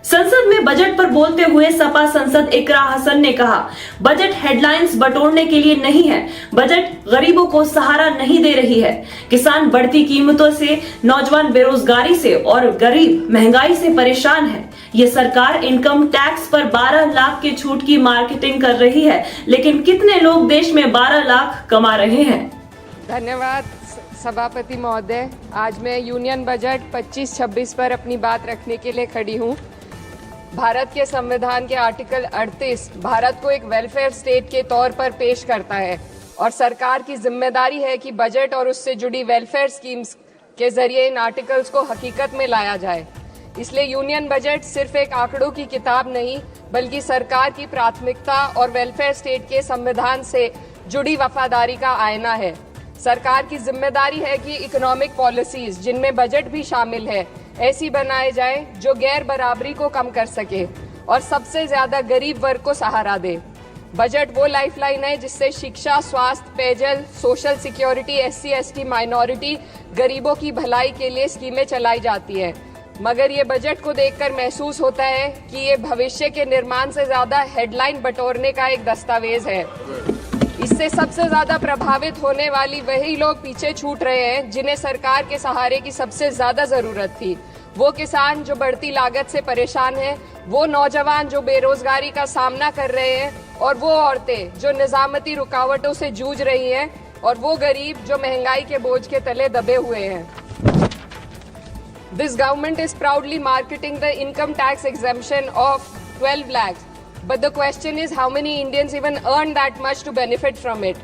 संसद में बजट पर बोलते हुए सपा सांसद इकरा हसन ने कहा, बजट हेडलाइंस बटोरने के लिए नहीं है, बजट गरीबों को सहारा नहीं दे रही है। किसान बढ़ती कीमतों से, नौजवान बेरोजगारी से और गरीब महंगाई से परेशान है। ये सरकार इनकम टैक्स पर 12 लाख की छूट की मार्केटिंग कर रही है, लेकिन कितने लोग देश में 12 लाख कमा रहे हैं? धन्यवाद सभापति महोदय। आज मैं यूनियन बजट 25-26 पर अपनी बात रखने के लिए खड़ी हूँ। भारत के संविधान के आर्टिकल 38 भारत को एक वेलफेयर स्टेट के तौर पर पेश करता है और सरकार की जिम्मेदारी है कि बजट और उससे जुड़ी वेलफेयर स्कीम्स के जरिए इन आर्टिकल्स को हकीकत में लाया जाए। इसलिए यूनियन बजट सिर्फ एक आंकड़ों की किताब नहीं, बल्कि सरकार की प्राथमिकता और वेलफेयर स्टेट के संविधान से जुड़ी वफादारी का आईना है। सरकार की जिम्मेदारी है कि इकोनॉमिक पॉलिसीज, जिनमें बजट भी शामिल है, ऐसी बनाए जाए जो गैर बराबरी को कम कर सके और सबसे ज्यादा गरीब वर्ग को सहारा दे। बजट वो लाइफलाइन है जिससे शिक्षा, स्वास्थ्य, पेयजल, सोशल सिक्योरिटी, SC/ST माइनॉरिटी, गरीबों की भलाई के लिए स्कीमें चलाई जाती है। मगर ये बजट को देखकर महसूस होता है कि ये भविष्य के निर्माण से ज्यादा हेडलाइन बटोरने का एक दस्तावेज है। इससे सबसे ज्यादा प्रभावित होने वाली वही लोग पीछे छूट रहे हैं जिन्हें सरकार के सहारे की सबसे ज्यादा जरूरत थी। वो किसान जो बढ़ती लागत से परेशान हैं, वो नौजवान जो बेरोजगारी का सामना कर रहे हैं, और वो औरतें जो निजामती रुकावटों से जूझ रही हैं, और वो गरीब जो महंगाई के बोझ के तले दबे हुए हैं। This government is proudly marketing the income tax exemption of 12 lakhs. But the question is, how many Indians even earn that much to benefit from it?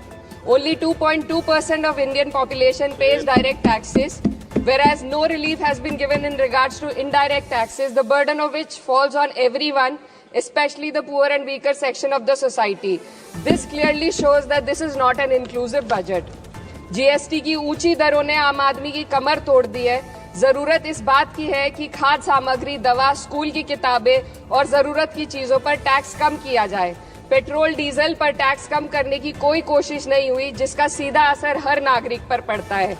Only 2.2% of Indian population pays direct taxes, whereas no relief has been given in regards to indirect taxes, the burden of which falls on everyone, especially the poor and weaker section of the society. This clearly shows that this is not an inclusive budget. GST की ऊंची दरों ने आम आदमी की कमर तोड़ दी है। जरूरत इस बात की है कि खाद्य सामग्री, दवा, स्कूल की किताबें और जरूरत की चीजों पर टैक्स कम किया जाए। पेट्रोल, डीजल पर टैक्स कम करने की कोई कोशिश नहीं हुई, जिसका सीधा असर हर नागरिक पर पड़ता है।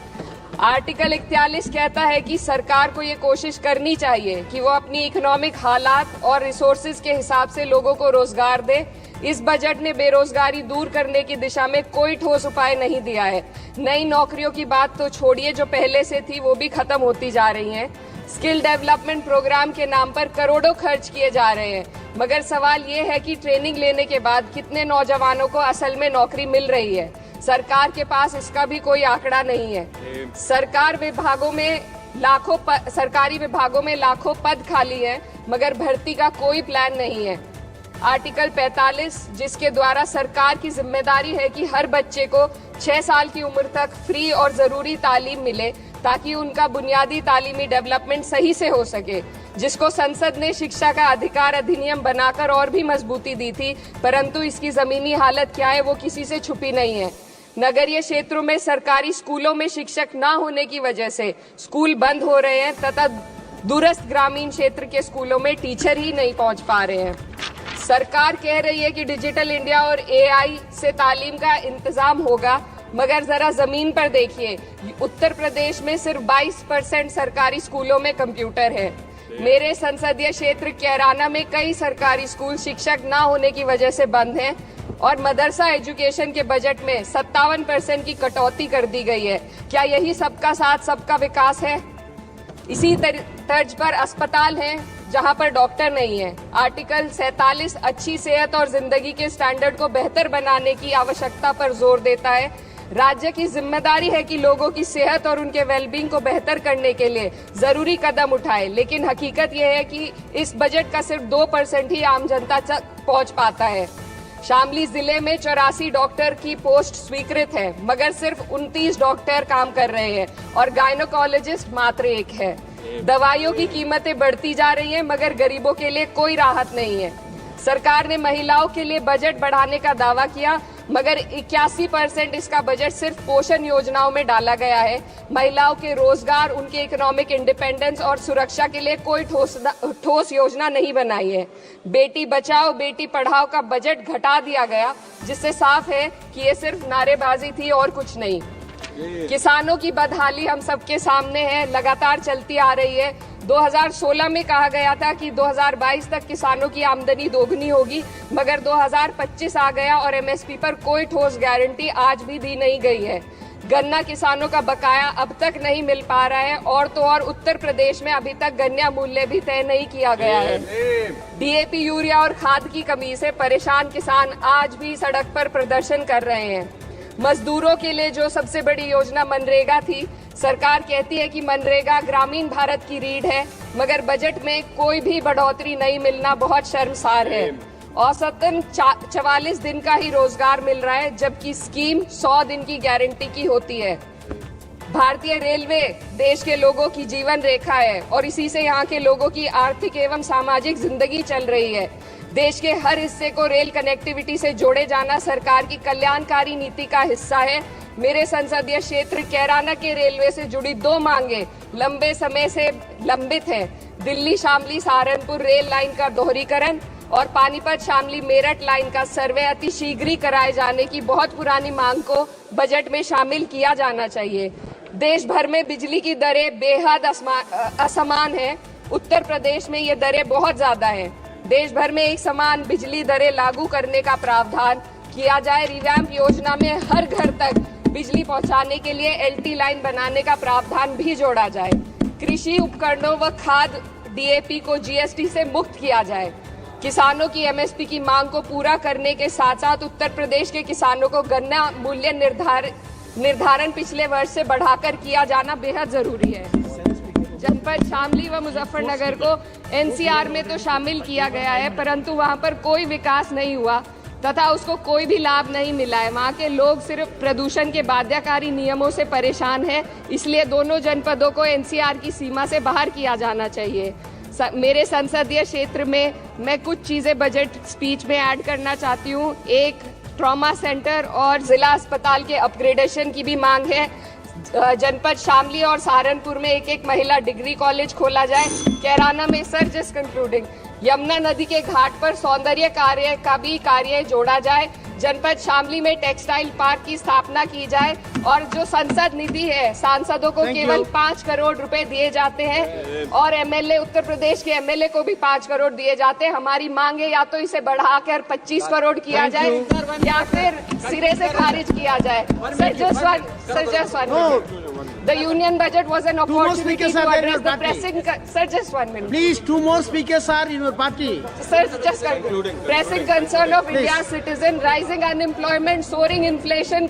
आर्टिकल 41 कहता है कि सरकार को ये कोशिश करनी चाहिए कि वो अपनी इकोनॉमिक हालात और रिसोर्सेज के हिसाब से लोगों को रोजगार दे। इस बजट ने बेरोजगारी दूर करने की दिशा में कोई ठोस उपाय नहीं दिया है। नई नौकरियों की बात तो छोड़िए, जो पहले से थी वो भी खत्म होती जा रही हैं। स्किल डेवलपमेंट प्रोग्राम के नाम पर करोड़ों खर्च किए जा रहे हैं, मगर सवाल ये है कि ट्रेनिंग लेने के बाद कितने नौजवानों को असल में नौकरी मिल रही है। सरकार के पास इसका भी कोई आंकड़ा नहीं है। सरकारी विभागों में लाखों पद खाली हैं, मगर भर्ती का कोई प्लान नहीं है। आर्टिकल 45, जिसके द्वारा सरकार की जिम्मेदारी है कि हर बच्चे को 6 साल की उम्र तक फ्री और जरूरी तालीम मिले, ताकि उनका बुनियादी तालीमी डेवलपमेंट सही से हो सके, जिसको संसद ने शिक्षा का अधिकार अधिनियम बनाकर और भी मजबूती दी थी, परंतु इसकी जमीनी हालत क्या है वो किसी से छुपी नहीं है। नगरीय क्षेत्रों में सरकारी स्कूलों में शिक्षक न होने की वजह से स्कूल बंद हो रहे हैं तथा दूरस्थ ग्रामीण क्षेत्र के स्कूलों में टीचर ही नहीं पहुंच पा रहे हैं। सरकार कह रही है कि डिजिटल इंडिया और AI से तालीम का इंतजाम होगा, मगर जरा जमीन पर देखिए, उत्तर प्रदेश में सिर्फ 22% सरकारी स्कूलों में कंप्यूटर है। मेरे संसदीय क्षेत्र कैराना में कई सरकारी स्कूल शिक्षक न होने की वजह से बंद हैं और मदरसा एजुकेशन के बजट में 57% की कटौती कर दी गई है। क्या यही सबका साथ सबका विकास है? इसी तर्ज पर अस्पताल हैं जहां पर डॉक्टर नहीं है। आर्टिकल 47 अच्छी सेहत और जिंदगी के स्टैंडर्ड को बेहतर बनाने की आवश्यकता पर जोर देता है। राज्य की जिम्मेदारी है कि लोगों की सेहत और उनके वेलबींग को बेहतर करने के लिए जरूरी कदम उठाए, लेकिन हकीकत यह है कि इस बजट का सिर्फ 2% ही आम जनता तक पहुंच पाता है। शामली जिले में 84 डॉक्टर की पोस्ट स्वीकृत है, मगर सिर्फ 29 डॉक्टर काम कर रहे हैं और गायनोकोलॉजिस्ट मात्र 1 है। दवाइयों की कीमतें बढ़ती जा रही हैं, मगर गरीबों के लिए कोई राहत नहीं है। सरकार ने महिलाओं के लिए बजट बढ़ाने का दावा किया, मगर 81% इसका बजट सिर्फ पोषण योजनाओं में डाला गया है। महिलाओं के रोजगार, उनके इकोनॉमिक इंडिपेंडेंस और सुरक्षा के लिए कोई ठोस योजना नहीं बनाई है। बेटी बचाओ बेटी पढ़ाओ का बजट घटा दिया गया, जिससे साफ है कि ये सिर्फ नारेबाजी थी और कुछ नहीं। किसानों की बदहाली हम सबके सामने है, लगातार चलती आ रही है। 2016 में कहा गया था कि 2022 तक किसानों की आमदनी दोगुनी होगी, मगर 2025 आ गया और एमएसपी पर कोई ठोस गारंटी आज भी दी नहीं गई है। गन्ना किसानों का बकाया अब तक नहीं मिल पा रहा है और तो और उत्तर प्रदेश में अभी तक गन्ना मूल्य भी तय नहीं किया गया है। डीएपी, यूरिया और खाद की कमी से परेशान किसान आज भी सड़क पर प्रदर्शन कर रहे हैं। मजदूरों के लिए जो सबसे बड़ी योजना मनरेगा थी, सरकार कहती है कि मनरेगा ग्रामीण भारत की रीढ़ है, मगर बजट में कोई भी बढ़ोतरी नहीं मिलना बहुत शर्मसार है। औसतन 44 दिन का ही रोजगार मिल रहा है, जबकि स्कीम 100 दिन की गारंटी की होती है। भारतीय रेलवे देश के लोगों की जीवन रेखा है और इसी से यहाँ के लोगों की आर्थिक एवं सामाजिक जिंदगी चल रही है। देश के हर हिस्से को रेल कनेक्टिविटी से जोड़े जाना सरकार की कल्याणकारी नीति का हिस्सा है। मेरे संसदीय क्षेत्र कैराना के रेलवे से जुड़ी 2 मांगे लंबे समय से लंबित हैं। दिल्ली शामली सहारनपुर रेल लाइन का दोहरीकरण और पानीपत शामली मेरठ लाइन का सर्वे अति शीघ्र ही कराए जाने की बहुत पुरानी मांग को बजट में शामिल किया जाना चाहिए। देश भर में बिजली की दरें बेहद असमान हैं। उत्तर प्रदेश में ये दरें बहुत ज्यादा हैं। देश भर में एक समान बिजली दरें लागू करने का प्रावधान किया जाए। रिवैम्प योजना में हर घर तक बिजली पहुंचाने के लिए एलटी लाइन बनाने का प्रावधान भी जोड़ा जाए। कृषि उपकरणों व खाद डीएपी को जीएसटी से मुक्त किया जाए। किसानों की एमएसपी की मांग को पूरा करने के साथ साथ उत्तर प्रदेश के किसानों को गन्ना मूल्य निर्धारण पिछले वर्ष से बढ़ाकर किया जाना बेहद जरूरी है। जनपद शामली व मुजफ्फरनगर को एनसीआर में तो शामिल किया गया है, परंतु वहां पर कोई विकास नहीं हुआ तथा उसको कोई भी लाभ नहीं मिला है। वहां के लोग सिर्फ प्रदूषण के बाध्यकारी नियमों से परेशान हैं, इसलिए दोनों जनपदों को एनसीआर की सीमा से बाहर किया जाना चाहिए। मेरे संसदीय क्षेत्र में मैं कुछ चीजें बजट स्पीच में ऐड करना चाहती हूँ। एक, ट्रॉमा सेंटर और जिला अस्पताल के अपग्रेडेशन की भी मांग है। जनपद शामली और सहारनपुर में एक महिला डिग्री कॉलेज खोला जाए। कैराना में सर जस्ट कंक्लूडिंग, यमुना नदी के घाट पर सौंदर्य कार्य का भी कार्य जोड़ा जाए। जनपद शामली में टेक्सटाइल पार्क की स्थापना की जाए और जो संसद निधि है, सांसदों को केवल 5 करोड़ रुपए दिए जाते हैं और एमएलए, उत्तर प्रदेश के एमएलए को भी 5 करोड़ दिए जाते हैं। हमारी मांग है या तो इसे बढ़ाकर 25 करोड़ किया जाए या फिर सिरे से खारिज किया जाए। The union budget was an opportunity to address the pressing. Sir, just 1 minute. Please, 2 more speakers are in your party. Sir, just pressing concern of India's citizen, rising unemployment, soaring inflation,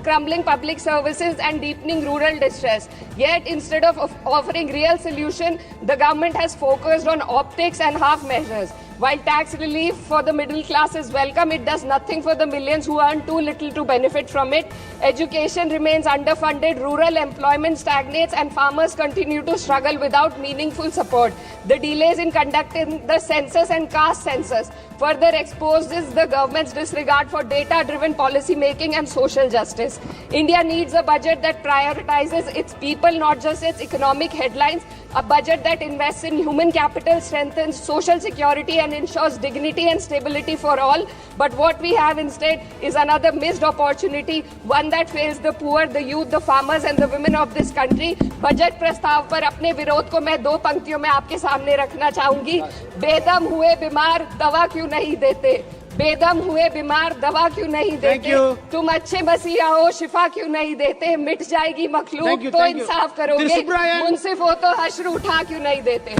crumbling public services, and deepening rural distress. Yet, instead of offering real solution, the government has focused on optics and half measures. While tax relief for the middle class is welcome, it does nothing for the millions who earn too little to benefit from it. Education remains underfunded, rural employment stagnates, and farmers continue to struggle without meaningful support. The delays in conducting the census and caste census further exposes the government's disregard for data-driven policy making and social justice. India needs a budget that prioritizes its people, not just its economic headlines. A budget that invests in human capital, strengthens social security, and ensures dignity and stability for all. But what we have instead is another missed opportunity, one that fails the poor, the youth, the farmers, and the women of this country. Budget प्रस्ताव पर अपने विरोध को मैं 2 पंक्तियों में आपके सामने रखना चाहूंगी। बेदम हुए बीमार दवा क्यों नहीं देते? बेदम हुए बीमार दवा क्यों नहीं देते? तुम अच्छे मसीहा हो, शिफा क्यों नहीं देते? मिट जाएगी मखलूक तो इंसाफ करोगे, मुंसिफ हो तो हश्र उठा क्यों नहीं देते?